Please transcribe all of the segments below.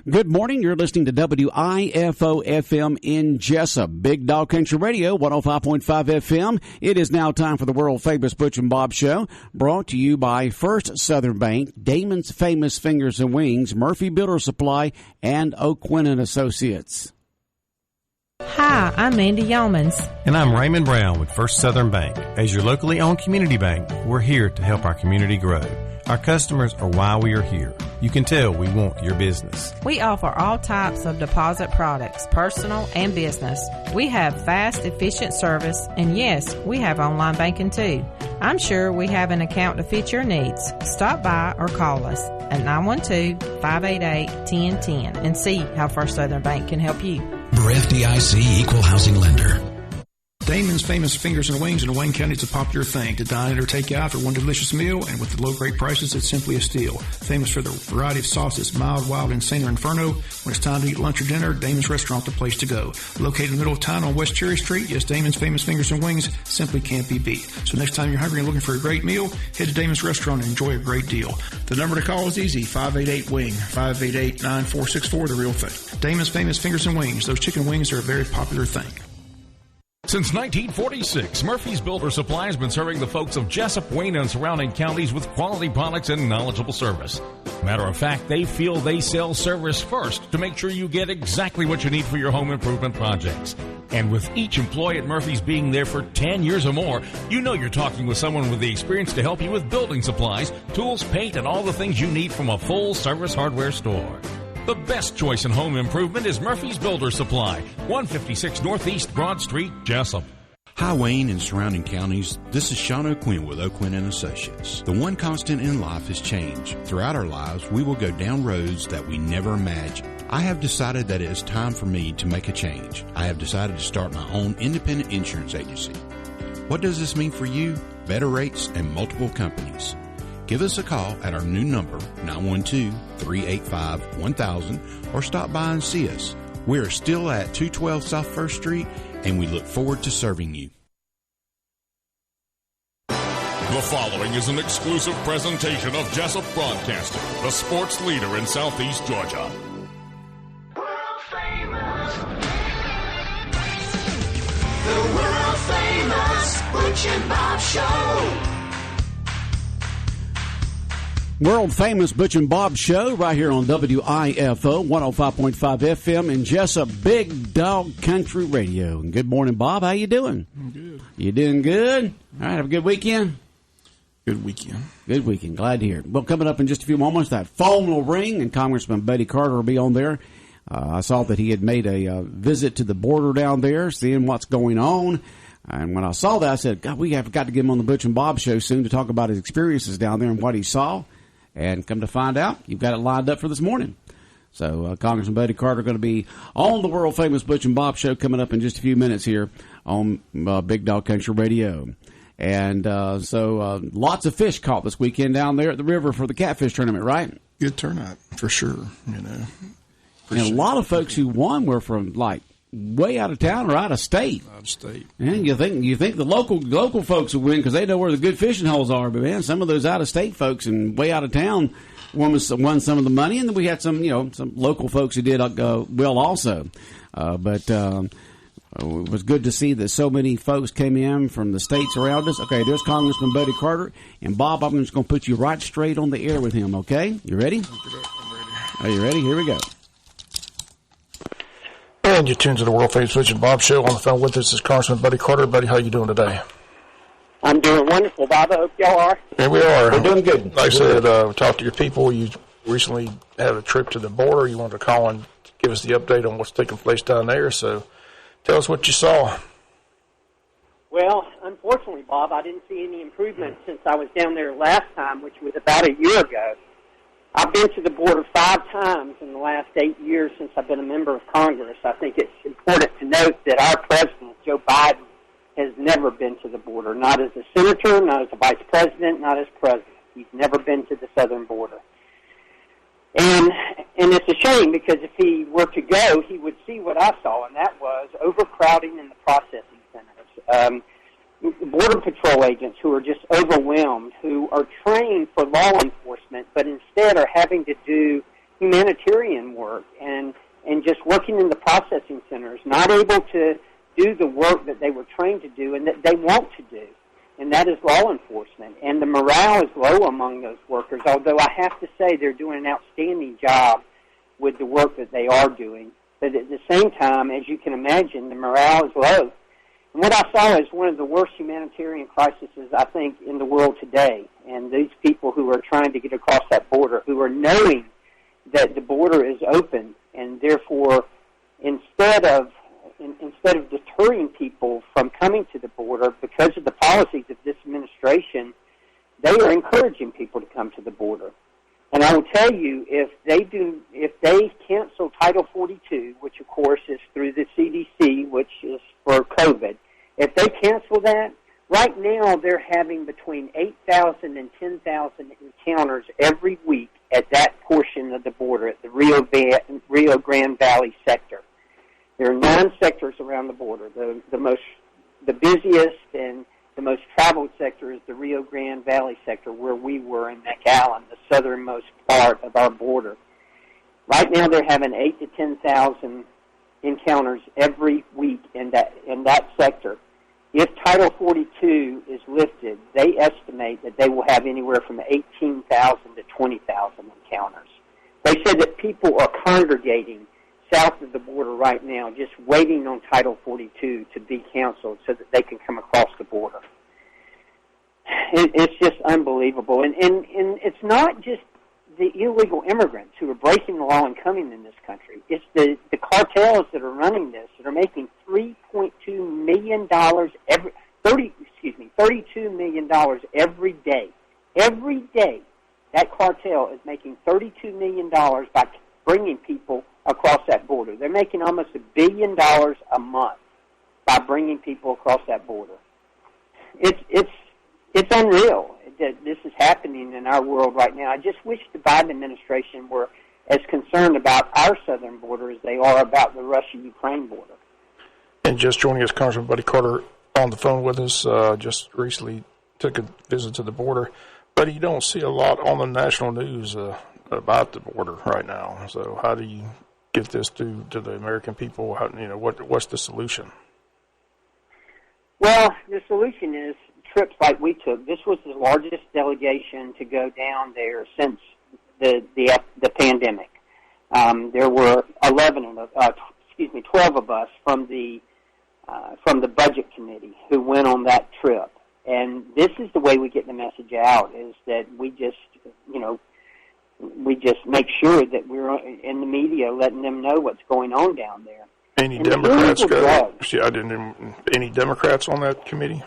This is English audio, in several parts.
Good morning. You're listening to WIFO-FM in Jessup. Big Dog Country Radio, 105.5 FM. It is now time for the world-famous Butch and Bob Show, brought to you by First Southern Bank, Damon's Famous Fingers and Wings, Murphy Builder Supply, and O'Quinn and Associates. Hi, I'm Mandy Yeomans. And I'm Raymond Brown with First Southern Bank. As your locally owned community bank, we're here to help our community grow. Our customers are why we are here. You can tell we want your business. We offer all types of deposit products, personal and business. We have fast, efficient service, and yes, we have online banking too. I'm sure we have an account to fit your needs. Stop by or call us at 912-588-1010 and see how First Southern Bank can help you. We're FDIC Equal Housing Lender. Damon's Famous Fingers and Wings in Wayne County is a popular thing. To dine in or take out for one delicious meal, and with the low great prices, it's simply a steal. Famous for the variety of sauces, mild, wild, insane, or inferno. When it's time to eat lunch or dinner, Damon's Restaurant the place to go. Located in the middle of town on West Cherry Street, yes, Damon's Famous Fingers and Wings simply can't be beat. So next time you're hungry and looking for a great meal, head to Damon's Restaurant and enjoy a great deal. The number to call is easy, 588-WING, 588-9464, the real thing. Damon's Famous Fingers and Wings. Those chicken wings are a very popular thing. Since 1946, Murphy's Builder Supply has been serving the folks of Jessup, Wayne, and surrounding counties with quality products and knowledgeable service. Matter of fact, they feel they sell service first to make sure you get exactly what you need for your home improvement projects. And with each employee at Murphy's being there for 10 years or more, you know you're talking with someone with the experience to help you with building supplies, tools, paint, and all the things you need from a full-service hardware store. The best choice in home improvement is Murphy's Builder Supply, 156 Northeast Broad Street, Jessup. Hi, Wayne and surrounding counties. This is Sean O'Quinn with O'Quinn and Associates. The one constant in life is change. Throughout our lives, we will go down roads that we never imagined. I have decided that it is time for me to make a change. I have decided to start my own independent insurance agency. What does this mean for you? Better rates and multiple companies. Give us a call at our new number, 912-385-1000, or stop by and see us. We are still at 212 South 1st Street, and we look forward to serving you. The following is an exclusive presentation of Jessup Broadcasting, the sports leader in Southeast Georgia. World famous. The world famous Butch and Bob Show. World-famous Butch and Bob Show right here on WIFO 105.5 FM in Jessup, Big Dog Country Radio. And good morning, Bob. How you doing? I'm good. You doing good? All right, have a good weekend? Good weekend. Good weekend. Glad to hear it. Well, coming up in just a few moments, that phone will ring, and Congressman Buddy Carter will be on there. I saw that he had made a visit to the border down there, seeing what's going on. And when I saw that, I said, God, we have got to get him on the Butch and Bob Show soon to talk about his experiences down there and what he saw. And come to find out, you've got it lined up for this morning. So Congressman Buddy Carter going to be on the world-famous Butch and Bob Show coming up in just a few minutes here on Big Dog Country Radio. And so lots of fish caught this weekend down there at the river for the catfish tournament, right? Good turnout, for sure. You know, and a lot of folks who won were from, like, way out of town or out of state. Out of state. And you think the local folks will win because they know where the good fishing holes are. But man, some of those out of state folks and way out of town won some of the money, and then we had some local folks who did well also. But it was good to see that so many folks came in from the states around us. Okay, there's Congressman Buddy Carter, and Bob, I'm just going to put you right straight on the air with him. Okay, you ready? I'm ready. Are you ready? Here we go. And you're tuned to the World Famous Butch and Bob Show. On the phone with us is Congressman Buddy Carter. Buddy, how you doing today? I'm doing wonderful, Bob. I hope y'all are. Here we are. We're doing good. Like I said, talk to your people. You recently had a trip to the border. You wanted to call and give us the update on what's taking place down there. So tell us what you saw. Well, unfortunately, Bob, I didn't see any improvement since I was down there last time, which was about a year ago. I've been to the border 5 times in the last 8 years since I've been a member of Congress. I think it's important to note that our president, Joe Biden, has never been to the border, not as a senator, not as a vice president, not as president. He's never been to the southern border. And it's a shame because if he were to go, he would see what I saw, and that was overcrowding in the processing centers. Border Patrol agents who are just overwhelmed, who are trained for law enforcement, but instead are having to do humanitarian work and just working in the processing centers, not able to do the work that they were trained to do and that they want to do, and that is law enforcement. And the morale is low among those workers, although I have to say they're doing an outstanding job with the work that they are doing. But at the same time, as you can imagine, the morale is low. And what I saw is one of the worst humanitarian crises, I think, in the world today. And these people who are trying to get across that border, who are knowing that the border is open, and therefore, instead of deterring people from coming to the border because of the policies of this administration, they are encouraging people to come to the border. And I will tell you, if they cancel Title 42, which of course is through the CDC, which is for COVID, if they cancel that, right now they're having between 8,000 and 10,000 encounters every week at that portion of the border, at the Rio Grande Valley sector. There are 9 sectors around the border. The busiest and the most traveled sector is the Rio Grande Valley sector, where we were in McAllen, the southernmost part of our border. Right now, they're having 8,000 to 10,000 encounters every week in that sector. If Title 42 is lifted, they estimate that they will have anywhere from 18,000 to 20,000 encounters. They said that people are congregating south of the border right now, just waiting on Title 42 to be canceled so that they can come across the border. It's just unbelievable. And it's not just the illegal immigrants who are breaking the law and coming in this country. It's the cartels that are running this that are making $32 million every day. Every day, that cartel is making $32 million by bringing people across that border. They're making almost $1 billion a month by bringing people across that border. It's unreal that this is happening in our world right now. I just wish the Biden administration were as concerned about our southern border as they are about the Russia-Ukraine border. And just joining us, Congressman Buddy Carter on the phone with us, just recently took a visit to the border. But you don't see a lot on the national news about the border right now. So how do you get this to the American people? What's the solution? Well, the solution is trips like we took. This was the largest delegation to go down there since the pandemic. There were 12 of us from the Budget Committee who went on that trip. And this is the way we get the message out: is that we just make sure that we're in the media, letting them know what's going on down there. Any Democrats go? Any Democrats on that committee?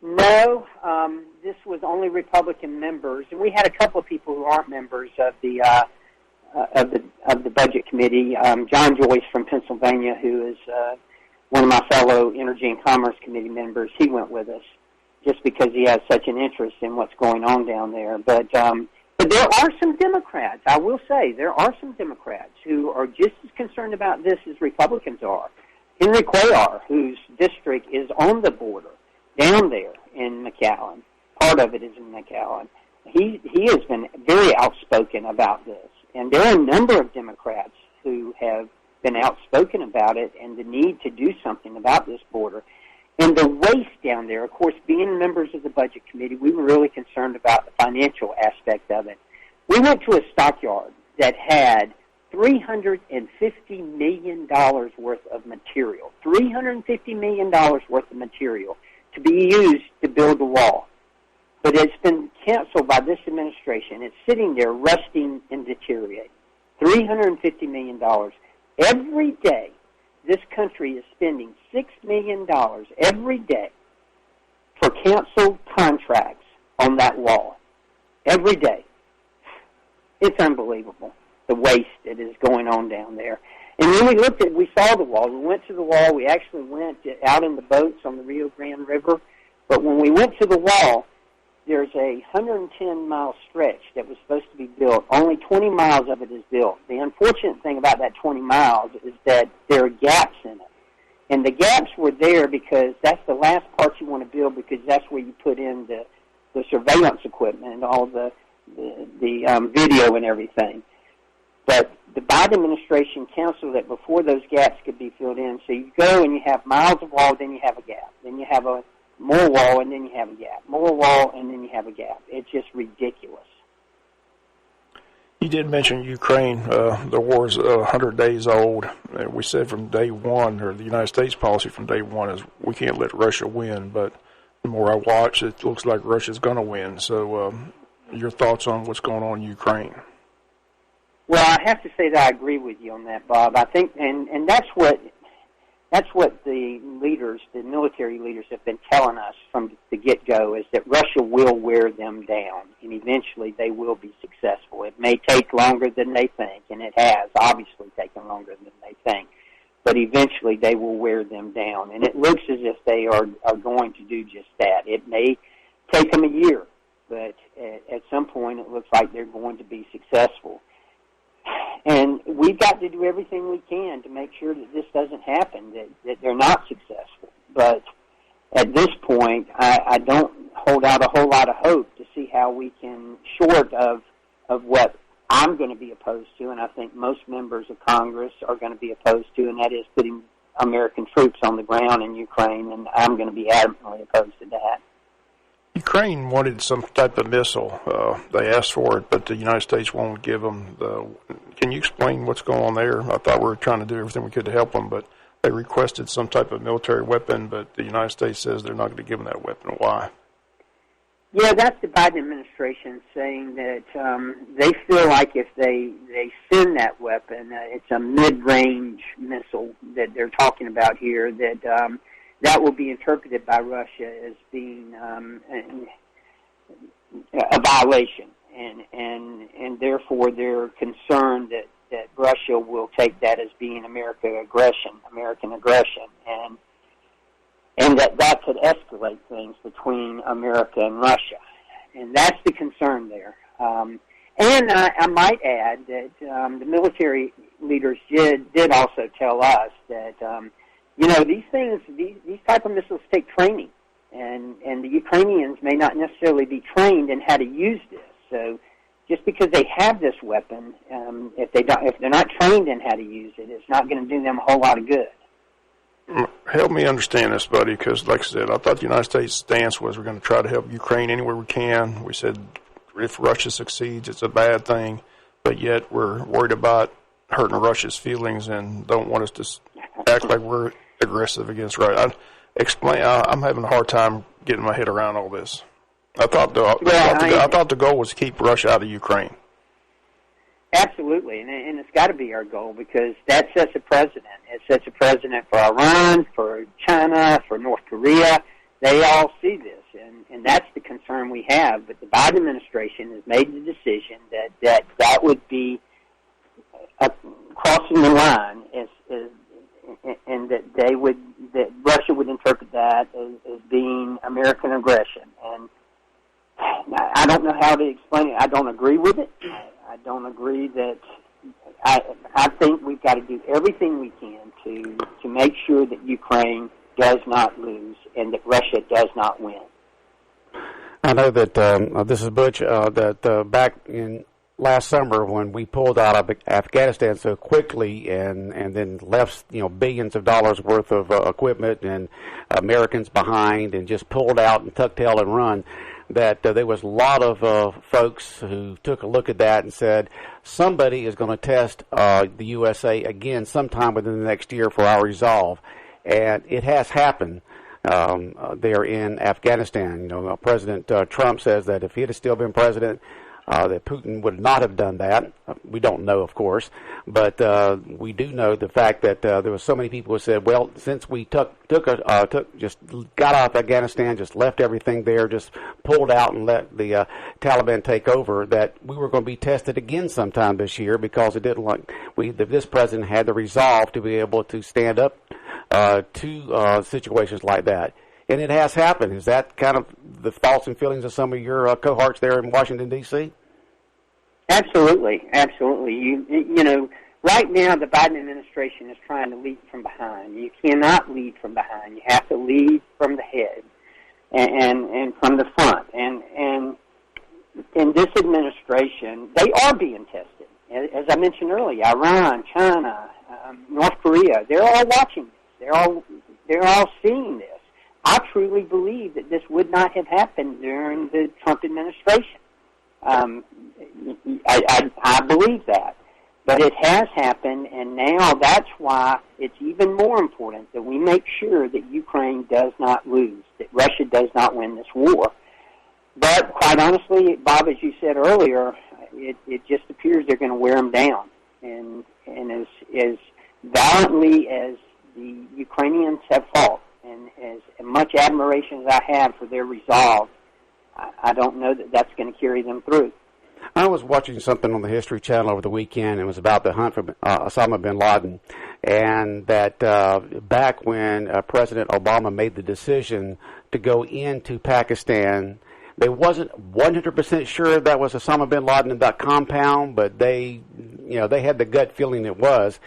No, this was only Republican members, and we had a couple of people who aren't members of the Budget Committee. John Joyce from Pennsylvania, who is one of my fellow Energy and Commerce Committee members, he went with us just because he has such an interest in what's going on down there. But there are some Democrats, I will say, there are some Democrats who are just as concerned about this as Republicans are. Henry Cuellar, whose district is on the border, down there in McAllen, part of it is in McAllen, he has been very outspoken about this. And there are a number of Democrats who have been outspoken about it and the need to do something about this border. And the waste down there, of course, being members of the Budget Committee, we were really concerned about the financial aspect of it. We went to a stockyard that had $350 million worth of material, $350 million worth of material to be used to build the wall. But it's been canceled by this administration. It's sitting there rusting and deteriorating. $350 million. Every day, this country is spending $6 million every day for canceled contracts on that wall. Every day. It's unbelievable, the waste that is going on down there. And when we saw the wall. We went to the wall. We actually went out in the boats on the Rio Grande River. But when we went to the wall, there's a 110-mile stretch that was supposed to be built. Only 20 miles of it is built. The unfortunate thing about that 20 miles is that there are gaps in it. And the gaps were there because that's the last part you want to build, because that's where you put in the surveillance equipment and all the video and everything. But the Biden administration counseled that before those gaps could be filled in. So you go and you have miles of wall, then you have a gap. Then you have more wall, and then you have a gap. More wall, and then you have a gap. It's just ridiculous. You did mention Ukraine. The war is 100 days old. We said from day one, or the United States policy from day one, is we can't let Russia win. But the more I watch, it looks like Russia's going to win. So your thoughts on what's going on in Ukraine? Well, I have to say that I agree with you on that, Bob. I think, and that's what the leaders, the military leaders, have been telling us from the get-go, is that Russia will wear them down, and eventually they will be successful. It may take longer than they think, and it has obviously taken longer than they think, but eventually they will wear them down, and it looks as if they are going to do just that. It may take them a year, but at some point it looks like they're going to be successful. And we've got to do everything we can to make sure that this doesn't happen, that they're not successful. But at this point, I don't hold out a whole lot of hope to see how we can, short of what I'm going to be opposed to, and I think most members of Congress are going to be opposed to, and that is putting American troops on the ground in Ukraine, and I'm going to be adamantly opposed to that. Ukraine wanted some type of missile. They asked for it, but the United States won't give them. Can you explain what's going on there? I thought we were trying to do everything we could to help them, but they requested some type of military weapon, but the United States says they're not going to give them that weapon. Why? Yeah, that's the Biden administration saying that they feel like if they send that weapon, it's a mid-range missile that they're talking about here, that will be interpreted by Russia as being a violation, and therefore they're concerned that Russia will take that as being American aggression, and that could escalate things between America and Russia, and that's the concern there. And I might add that the military leaders did also tell us that these type of missiles take training, and the Ukrainians may not necessarily be trained in how to use this. So just because they have this weapon, if they're not trained in how to use it, it's not going to do them a whole lot of good. Help me understand this, buddy, because like I said, I thought the United States' stance was we're going to try to help Ukraine anywhere we can. We said if Russia succeeds, it's a bad thing, but yet we're worried about hurting Russia's feelings and don't want us to act like we're aggressive against Russia. I'm having a hard time getting my head around all this. I thought the goal was to keep Russia out of Ukraine. Absolutely, and it's got to be our goal because that sets a precedent. It sets a precedent for Iran, for China, for North Korea. They all see this, and that's the concern we have. But the Biden administration has made the decision that would be crossing the line, and that Russia would interpret that as being American aggression. And I don't know how to explain it. I don't agree with it. I don't agree that. I think we've got to do everything we can to make sure that Ukraine does not lose and that Russia does not win. I know that this is Butch. That back in last summer when we pulled out of Afghanistan so quickly and then left billions of dollars worth of equipment and Americans behind and just pulled out and tucked tail and run, that there was a lot of folks who took a look at that and said somebody is going to test the USA again sometime within the next year for our resolve, and it has happened. There in Afghanistan, President Trump says that if he had still been president, that Putin would not have done that. We don't know, of course, but we do know the fact that there were so many people who said, well, since we just got out of Afghanistan, just left everything there, just pulled out and let the Taliban take over, that we were going to be tested again sometime this year because it didn't this president had the resolve to be able to stand up to situations like that. And it has happened. Is that kind of the thoughts and feelings of some of your cohorts there in Washington, D.C.? Absolutely. Right now the Biden administration is trying to lead from behind. You cannot lead from behind. You have to lead from the head and from the front. And in this administration, they are being tested. as I mentioned earlier, Iran, China, North Korea, they're all watching this. They're all seeing this. I truly believe that this would not have happened during the Trump administration. I believe that. But it has happened, and now that's why it's even more important that we make sure that Ukraine does not lose, that Russia does not win this war. But quite honestly, Bob, as you said earlier, it just appears they're going to wear them down. And as valiantly as the Ukrainians have fought, and as much admiration as I have for their resolve, I don't know that that's going to carry them through. I was watching something on the History Channel over the weekend. It was about the hunt for Osama bin Laden, and that back when President Obama made the decision to go into Pakistan, they wasn't 100% sure that was Osama bin Laden in that compound, but they had the gut feeling it was.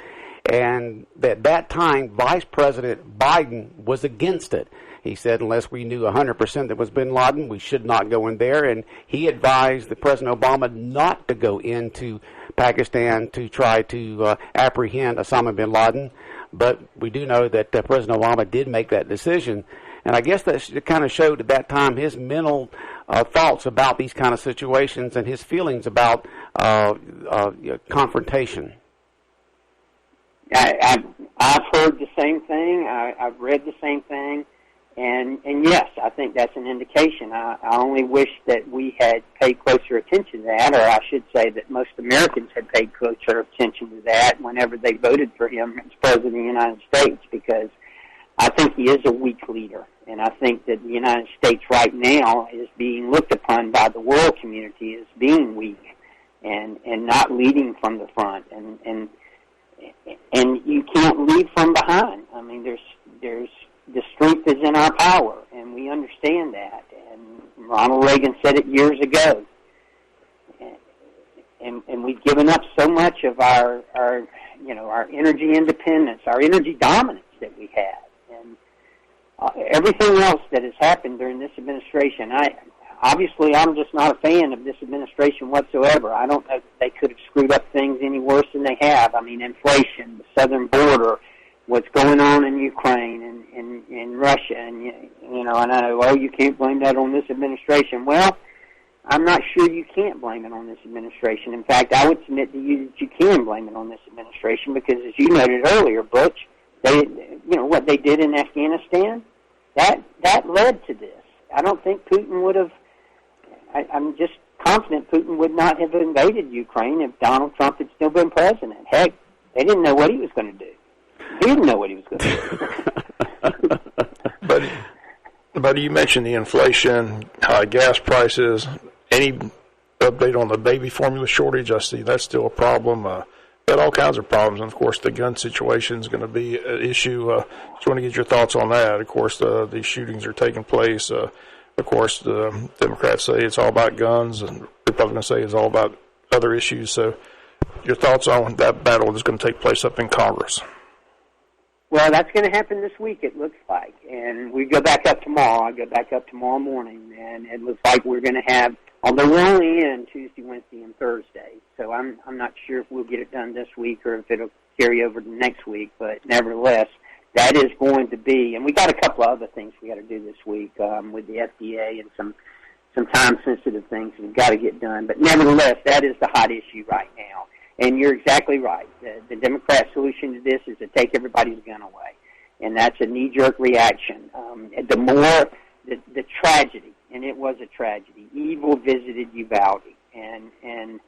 And at that time, Vice President Biden was against it. He said unless we knew 100% that was bin Laden, we should not go in there. And he advised the President Obama not to go into Pakistan to try to apprehend Osama bin Laden. But we do know that President Obama did make that decision. And I guess that kind of showed at that time his mental thoughts about these kind of situations and his feelings about confrontation. I've heard the same thing. I've read the same thing. And yes, I think that's an indication. I only wish that we had paid closer attention to that, or I should say that most Americans had paid closer attention to that whenever they voted for him as President of the United States, because I think he is a weak leader. And I think that the United States right now is being looked upon by the world community as being weak and not leading from the front. And you can't lead from behind. I mean, there's the strength is in our power, and we understand that. And Ronald Reagan said it years ago. And we've given up so much of our energy independence, our energy dominance that we had, and everything else that has happened during this administration. I'm just not a fan of this administration whatsoever. I don't know that they could have screwed up things any worse than they have. I mean, inflation, the southern border, what's going on in Ukraine and in Russia, and and I know, you can't blame that on this administration. Well, I'm not sure you can't blame it on this administration. In fact, I would submit to you that you can blame it on this administration because, as you noted earlier, Butch, what they did in Afghanistan, that led to this. I don't think Putin would have. I'm just confident Putin would not have invaded Ukraine if Donald Trump had still been president. Heck, they didn't know what he was going to do. He didn't know what he was going to do. But you mentioned the inflation, high gas prices. Any update on the baby formula shortage? I see that's still a problem. Got all kinds of problems, and of course the gun situation is going to be an issue. Just want to get your thoughts on that. Of course, these shootings are taking place. Of course, the Democrats say it's all about guns, and Republicans say it's all about other issues. So, your thoughts on that battle that's going to take place up in Congress? Well, that's going to happen this week, it looks like. And we go back up tomorrow. I go back up tomorrow morning, and it looks like we're going to have, although we're only in Tuesday, Wednesday, and Thursday, so I'm not sure if we'll get it done this week or if it'll carry over to next week, but nevertheless, that is going to be, and we got a couple of other things we got to do this week with the FDA and some time-sensitive things we've got to get done. But nevertheless, that is the hot issue right now. And you're exactly right. The Democrat solution to this is to take everybody's gun away, and that's a knee-jerk reaction. The tragedy, and it was a tragedy. Evil visited Uvalde, and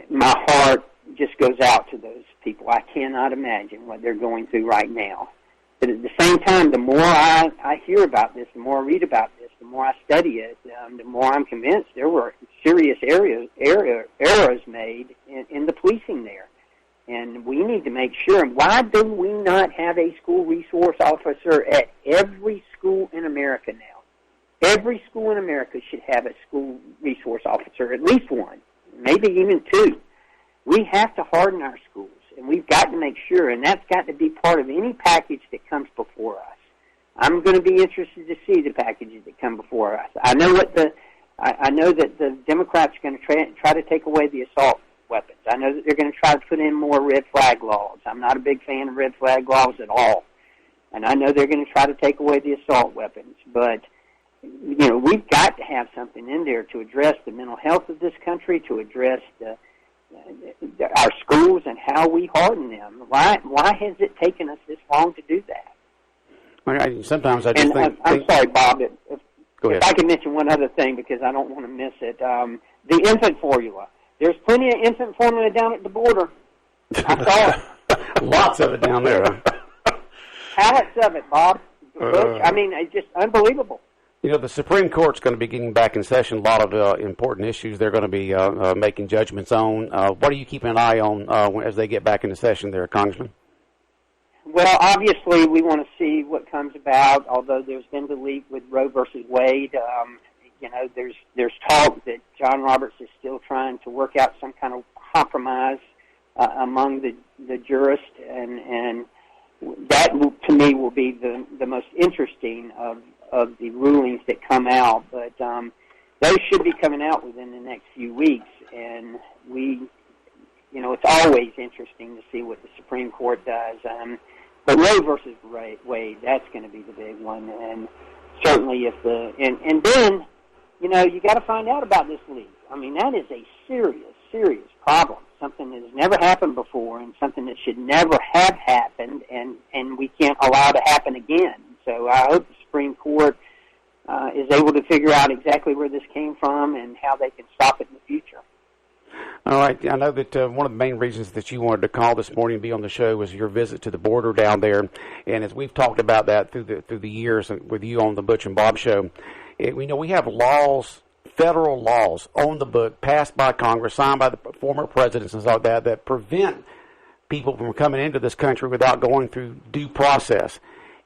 my heart just goes out to those people. I cannot imagine what they're going through right now. But at the same time, the more I hear about this, the more I read about this, the more I study it, the more I'm convinced there were serious errors made in the policing there. And we need to make sure. And why do we not have a school resource officer at every school in America now? Every school in America should have a school resource officer, at least one, maybe even two. We have to harden our schools, and we've got to make sure, and that's got to be part of any package that comes before us. I'm going to be interested to see the packages that come before us. I know that the Democrats are going to try to take away the assault weapons. I know that they're going to try to put in more red flag laws. I'm not a big fan of red flag laws at all. And I know they're going to try to take away the assault weapons. But, you know, we've got to have something in there to address the mental health of this country, to address our schools and how we harden them. Why has it taken us this long to do that? Sometimes I just I'm sorry, Bob. If I can mention one other thing because I don't want to miss it. The infant formula. There's plenty of infant formula down at the border. I saw it. Lots of it down there. Pallets of it, Bob. I mean, it's just unbelievable. You know, the Supreme Court's going to be getting back in session. A lot of important issues they're going to be making judgments on. What are you keeping an eye on as they get back into session there, Congressman? Well, obviously, we want to see what comes about, although there's been the leak with Roe versus Wade. You know, there's talk that John Roberts is still trying to work out some kind of compromise among the jurists, and that, to me, will be the most interesting of the rulings that come out. But those should be coming out within the next few weeks, and it's always interesting to see what the Supreme Court does. But Roe versus Wade, that's going to be the big one, and certainly and then, you know, you got to find out about this leak. I mean, that is a serious problem, something that has never happened before and something that should never have happened, and we can't allow to happen again. So I hope the Supreme Court is able to figure out exactly where this came from and how they can stop it in the future. All right. I know that one of the main reasons that you wanted to call this morning and be on the show was your visit to the border down there. And as we've talked about that through the years with you on the Butch and Bob Show, we have laws, federal laws on the book, passed by Congress, signed by the former presidents and stuff like that prevent people from coming into this country without going through due process.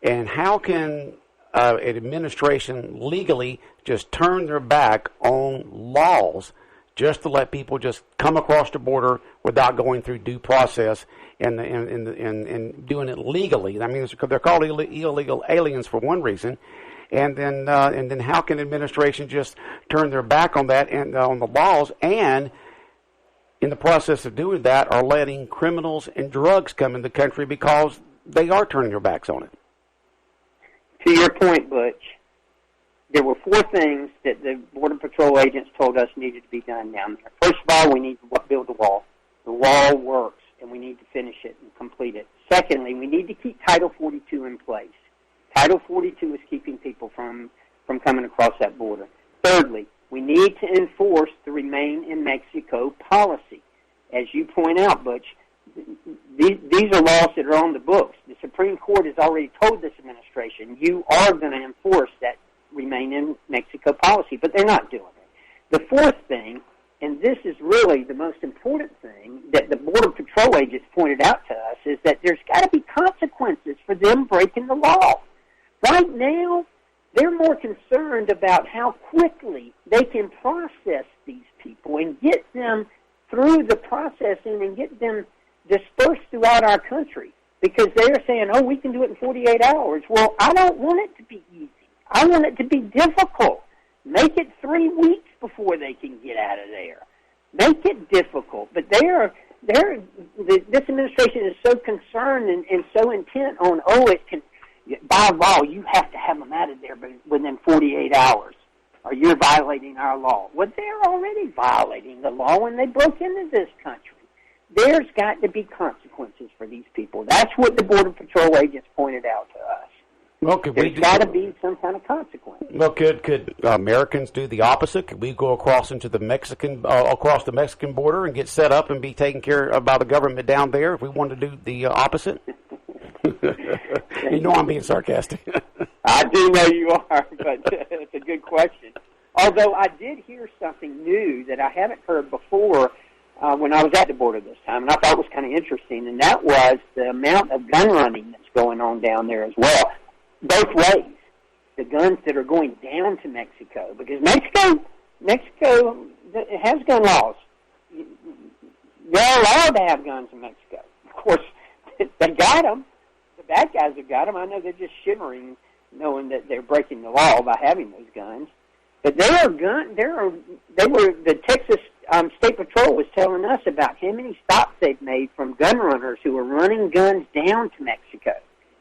And how can an administration legally just turn their back on laws just to let people just come across the border without going through due process and doing it legally? I mean, they're called illegal aliens for one reason. And then how can administration just turn their back on that and on the laws, and in the process of doing that are letting criminals and drugs come in the country because they are turning their backs on it? To your point, Butch, there were 4 things that the Border Patrol agents told us needed to be done down there. First of all, we need to build the wall. The wall works, and we need to finish it and complete it. Secondly, we need to keep Title 42 in place. Title 42 is keeping people from coming across that border. Thirdly, we need to enforce the Remain in Mexico policy. As you point out, Butch, these are laws that are on the books. The Supreme Court has already told this administration, you are going to enforce that Remain in Mexico policy, but they're not doing it. The fourth thing, and this is really the most important thing that the Border Patrol agents pointed out to us, is that there's got to be consequences for them breaking the law. Right now, they're more concerned about how quickly they can process these people and get them through the processing and get them dispersed throughout our country, because they're saying, oh, we can do it in 48 hours. Well, I don't want it to be easy. I want it to be difficult. Make it 3 weeks before they can get out of there. Make it difficult. But this administration is so concerned and so intent on, it can, by law, you have to have them out of there within 48 hours, or you're violating our law. Well, they're already violating the law when they broke into this country. There's got to be consequences for these people. That's what the Border Patrol agents pointed out to us. Well, there's got to be some kind of consequence. Well, could Americans do the opposite? Could we go across into the Mexican border and get set up and be taken care of by the government down there if we wanted to do the opposite? You know I'm being sarcastic. I do know you are, but it's a good question. Although I did hear something new that I haven't heard before when I was at the border this time, and I thought it was kind of interesting, and that was the amount of gun running that's going on down there as well. Both ways. The guns that are going down to Mexico, because Mexico has gun laws. They're allowed to have guns in Mexico. Of course, they got them. The bad guys have got them. I know they're just shivering knowing that they're breaking the law by having those guns. But the Texas State Patrol was telling us about how many stops they've made from gun runners who were running guns down to Mexico.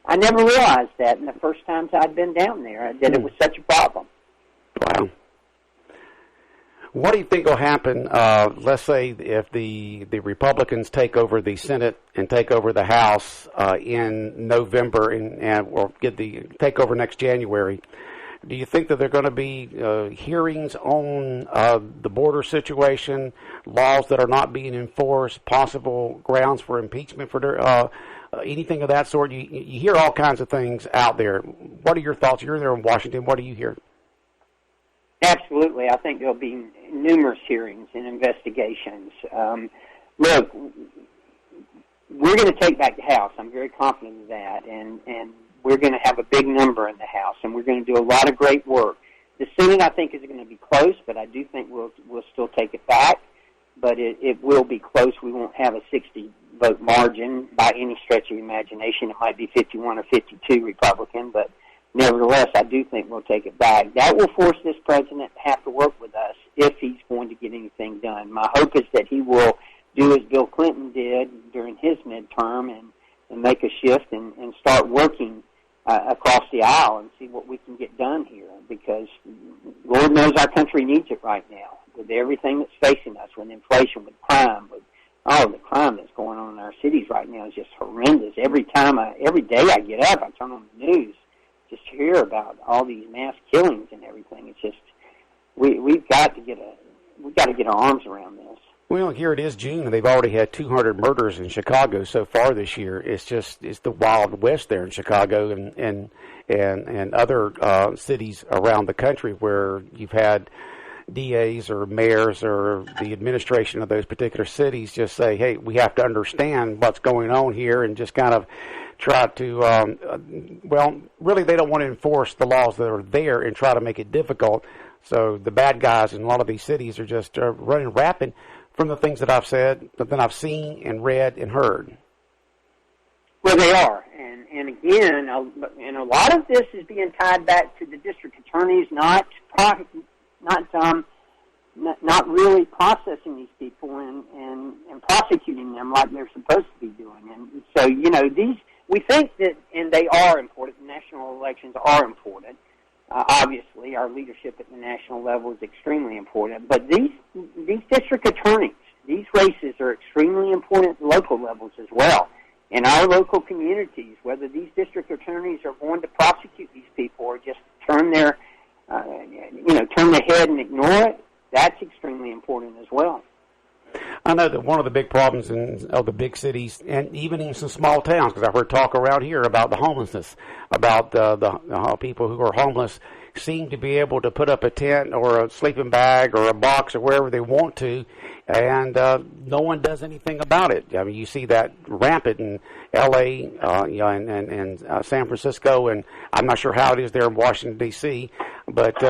I never realized that in the first times I'd been down there, that it was such a problem. Wow. What do you think will happen, let's say, if the Republicans take over the Senate and take over the House in November or take over next January? Do you think that there are going to be hearings on the border situation, laws that are not being enforced, possible grounds for impeachment for anything of that sort? You hear all kinds of things out there. What are your thoughts? You're there in Washington. What do you hear? Absolutely. I think there'll be numerous hearings and investigations. Look, we're going to take back the House. I'm very confident of that, and we're going to have a big number in the House, and we're going to do a lot of great work. The Senate, I think, is going to be close, but I do think we'll still take it back. But it will be close. We won't have a 60-vote margin by any stretch of the imagination. It might be 51 or 52 Republican, but nevertheless, I do think we'll take it back. That will force this president to have to work with us if he's going to get anything done. My hope is that he will do as Bill Clinton did during his midterm and make a shift and start working across the aisle and see what we can get done here, because Lord knows our country needs it right now with everything that's facing us, with inflation, with crime, with all the crime that's going on in our cities right now is just horrendous. Every day I get up, I turn on the news, just hear about all these mass killings and everything. It's just we've got to get our arms around this. Well, here it is June, and they've already had 200 murders in Chicago so far this year. It's the Wild West there in Chicago and other cities around the country where you've had DAs or mayors or the administration of those particular cities just say, hey, we have to understand what's going on here, and just kind of try to, really they don't want to enforce the laws that are there and try to make it difficult. So the bad guys in a lot of these cities are just running rapid from the things that I've said, that I've seen and read and heard. Well, they are. And again, and a lot of this is being tied back to the district attorneys not really processing these people and prosecuting them like they're supposed to be doing. And so, we think that, and they are important, national elections are important. Obviously, our leadership at the national level is extremely important. But these district attorneys, these races are extremely important at local levels as well. In our local communities, whether these district attorneys are going to prosecute these people or just turn their head and ignore it, that's extremely important as well. I know that one of the big problems of the big cities, and even in some small towns, because I've heard talk around here about the homelessness, about the people who are homeless seem to be able to put up a tent or a sleeping bag or a box or wherever they want to, and no one does anything about it. I mean, you see that rampant in L.A. And San Francisco, and I'm not sure how it is there in Washington, D.C., but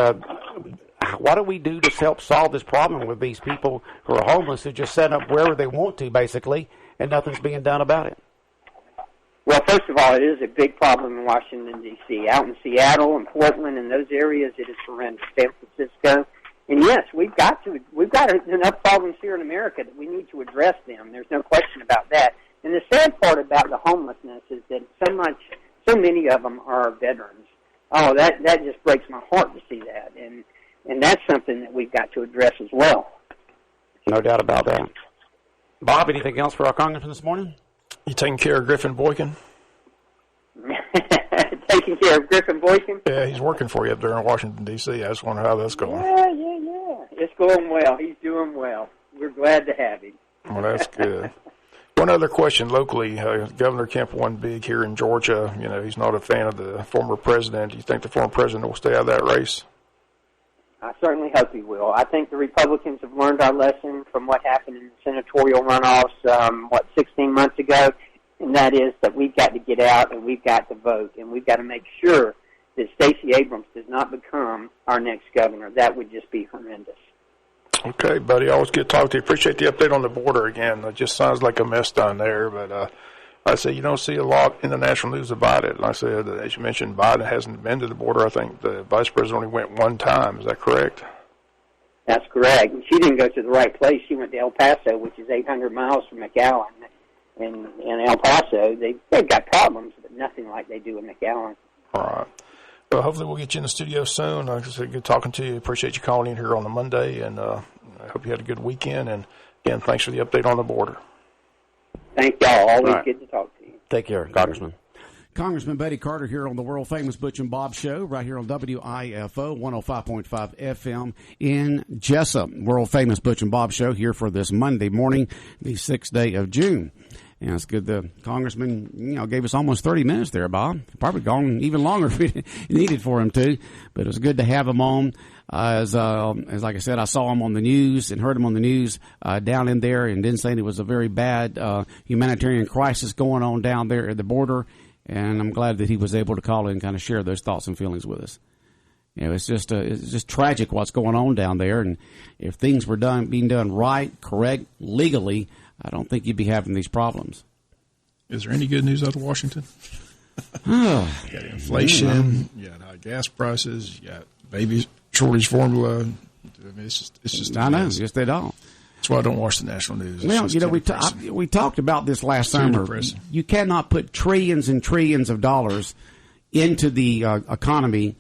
what do we do to help solve this problem with these people who are homeless who just set up wherever they want to, basically, and nothing's being done about it? Well, first of all, it is a big problem in Washington, D.C. Out in Seattle and Portland and those areas, it is horrendous. San Francisco. And, yes, we've got enough problems here in America that we need to address them. There's no question about that. And the sad part about the homelessness is that so many of them are veterans. Oh, that just breaks my heart to see that. And that's something that we've got to address as well. No doubt about that. Bob, anything else for our congressman this morning? You taking care of Griffin Boykin? Taking care of Griffin Boykin? Yeah, he's working for you up there in Washington, D.C. I just wonder how that's going. Yeah. It's going well. He's doing well. We're glad to have him. Well, that's good. One other question locally. Governor Kemp won big here in Georgia. He's not a fan of the former president. Do you think the former president will stay out of that race? I certainly hope he will. I think the Republicans have learned our lesson from what happened in the senatorial runoffs, 16 months ago, and that is that we've got to get out and we've got to vote, and we've got to make sure that Stacey Abrams does not become our next governor. That would just be horrendous. Okay, buddy. Always good talking to you. Appreciate the update on the border again. It just sounds like a mess down there, but I say you don't see a lot in the national news about it. Like I said, as you mentioned, Biden hasn't been to the border. I think the vice president only went one time. Is that correct? That's correct. She didn't go to the right place. She went to El Paso, which is 800 miles from McAllen. And in El Paso, they've got problems, but nothing like they do in McAllen. All right. Well, hopefully we'll get you in the studio soon. Like I said, good talking to you. Appreciate you calling in here on the Monday, and I hope you had a good weekend. And, again, thanks for the update on the border. Thank y'all. Always good to talk to you. Take care, Congressman. Congressman Betty Carter here on the world-famous Butch and Bob Show, right here on WIFO 105.5 FM in Jessup. World-famous Butch and Bob Show here for this Monday morning, the 6th day of June. And it's good the Congressman, gave us almost 30 minutes there, Bob. Probably gone even longer if we needed for him to. But it was good to have him on. As like I said, I saw him on the news and heard him on the news down in there, and didn't say it was a very bad humanitarian crisis going on down there at the border. And I'm glad that he was able to call in and kind of share those thoughts and feelings with us. It's just tragic what's going on down there. And if things were being done right, correct, legally, I don't think you'd be having these problems. Is there any good news out of Washington? You got inflation, you got high gas prices, you got baby shortage formula. I mean, it's just I know, just they don't. That's why I don't watch the national news. Well, we talked about this last summer. You cannot put trillions and trillions of dollars into the economy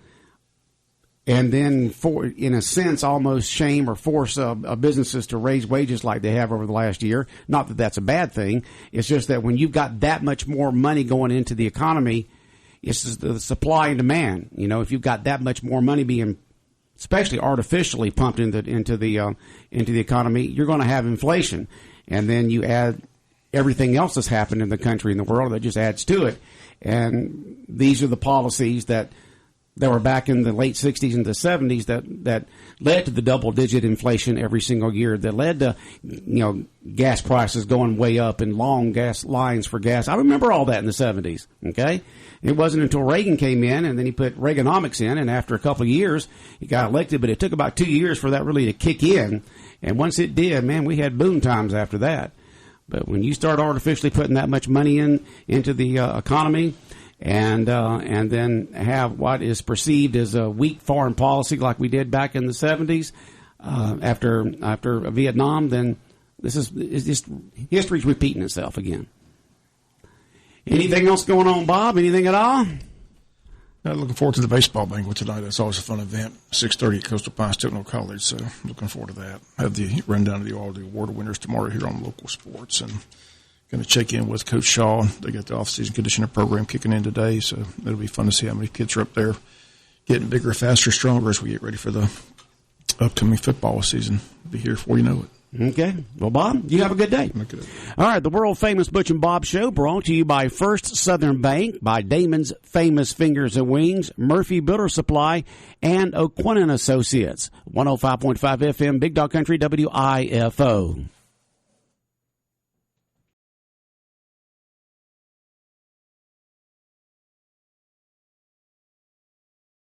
and then, in a sense, almost shame or force businesses to raise wages like they have over the last year. Not that that's a bad thing. It's just that when you've got that much more money going into the economy, it's the supply and demand. If you've got that much more money being especially artificially pumped into the economy, you're going to have inflation. And then you add everything else that's happened in the country and the world that just adds to it. And these are the policies that were back in the late 60s and the 70s that led to the double-digit inflation every single year, that led to, gas prices going way up and long gas lines for gas. I remember all that in the 70s, okay? It wasn't until Reagan came in, and then he put Reaganomics in, and after a couple of years, he got elected, but it took about 2 years for that really to kick in. And once it did, man, we had boom times after that. But when you start artificially putting that much money into the economy, and then have what is perceived as a weak foreign policy like we did back in the 70s after Vietnam, then this is just history's repeating itself again. Anything else going on, Bob? Anything at all? Looking forward to the baseball banquet tonight. That's always a fun event. 6:30 at Coastal Pines Technical College, so looking forward to that. Have the rundown of all the award winners tomorrow here on Local Sports, and going to check in with Coach Shaw. They got the off-season conditioner program kicking in today, so it'll be fun to see how many kids are up there getting bigger, faster, stronger as we get ready for the upcoming football season. Be here before you know it. Okay. Well, Bob, you have a good day. All right, the world-famous Butch and Bob Show brought to you by First Southern Bank, by Damon's Famous Fingers and Wings, Murphy Builder Supply, and O'Quinn & Associates. 105.5 FM, Big Dog Country, WIFO.